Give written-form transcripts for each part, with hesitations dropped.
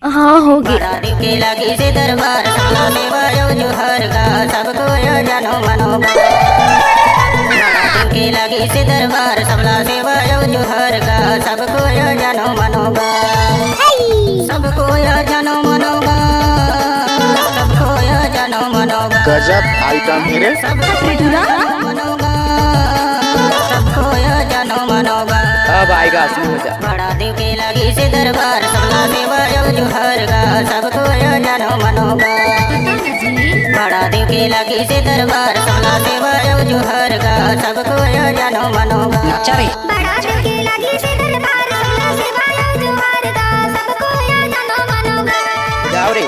हाँ होगी। के लगी से दरबार सबला सेवा जोहर का सबको जानो मनोगा। के लगी से दरबार सबला सेवा जोहर का सबको जानो मनोगा। सबको जानो मनोगा। सबको जानो मनोगा। गजब आइटम मेरे। सबको मनोगा। सबको जानो मनोगा। अब आएगा असली मजा। बड़ा देव के लगी से दरबार सबला सेवा जोहर का सबको जानो मनोगा। बड़ा देव के लगी से दरबार सबला सेवा जोहर का सबको जानो मनोगा। बड़ा देव के लगी से दरबार सबला सेवा जोहर का सबको जानो मनोगा। जाओ रे।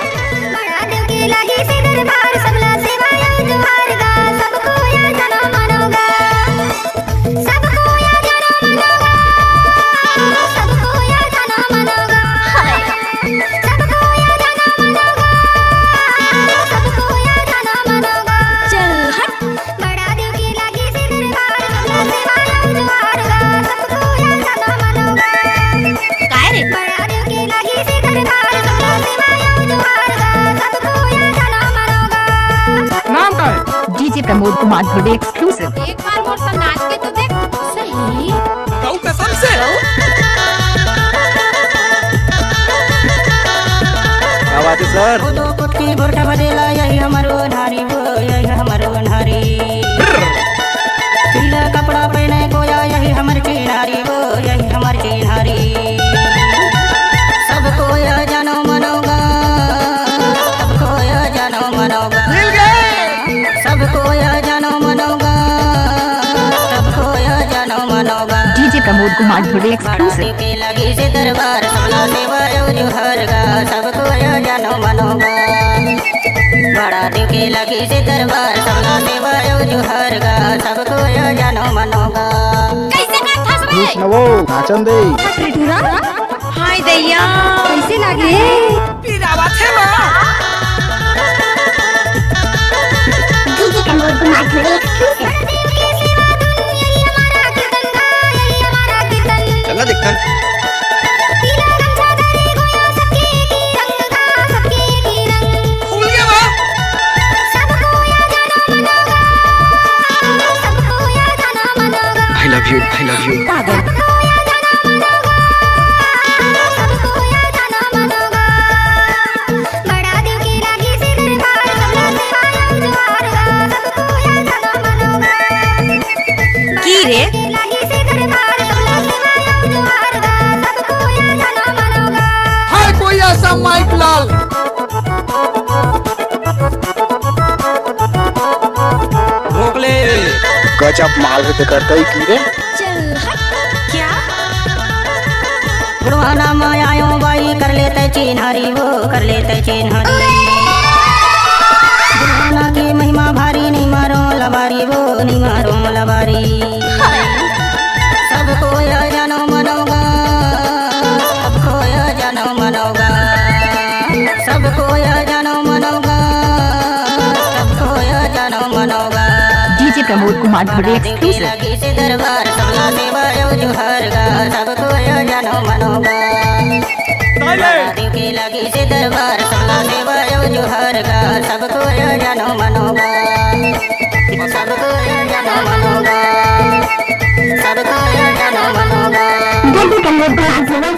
बड़ा देव के लगी से दरबार सबला सेवा जोहर का सबको जानो मनोगा। सबको जानो मनोगा। सबको जानो मनोगा। सबको जानो मनोगा। सबको जानो मनोगा। चल हट। बड़ा देव के लगी से दरबार सबला सेवा जोहर का सबको जानो मनोगा। काय रे? बड़ा देव के लगी से दरबार सबला सेवा जोहर का सबको जानो मनोगा। नाम का है डीजे प्रमोद कुमार धुड़े एक्सक्लूसिव। एक बार मोर सा नाच के तो देख। सही। कऊ कसम से क्या बात है सर। दो कुटकी बुरटा बदेला यही हमारो नारी वो यही हमारो नारी। पीला कपड़ा पहने गोया यही हमार की नारी वो यही हमार की नारी। सबको जानो मनोगा। सबको जानो मनोगा। मिल गए। सबको जानो मनोगा। सबको जानो मनोगा। DJ Pramod Kumar Dhude exclusive. के लगी से दरबार सबला सेवा जोहर का सबको जानो मनोगा। बड़ा देव के लगी से दरबार सबला सेवा जोहर का सबको जानो मनोगा। कैसे ना था खुश न वो नाचन दे। हाय दैया कैसे लगे? फिर आवाज है ना। DJ Pramod Kumar Dhude exclusive. चला दिक्कत। खुल गया बा। I love you, I love you। पागल। की रे? हाय कोई ऐसा माइक लाल। भोगले। गजब माल है करता ही की रे। चल हट। क्या? बुढ़वाना में आयो बाई कर लेते चिन्हारी वो कर लेते चिन्हारी। बुढ़वाना की महिमा भारी नहीं मारो लबारी वो नहीं मारो लबारी। सबको जानो मनोगा। सबको जानो मनोगा। सबको जानो मनोगा। सबको जानो मनोगा। DJ Pramod Kumar Dhude exclusive. लगी से दरबार सबला सेवा जोहर का सबको जानो मनोगा। देव के लगी से दरबार सबला सेवा जोहर का सबको जानो मनोगा। सबको जानो मनोगा। सबको जानो मनोगा। डीजे प्रमोद कुमार धुड़े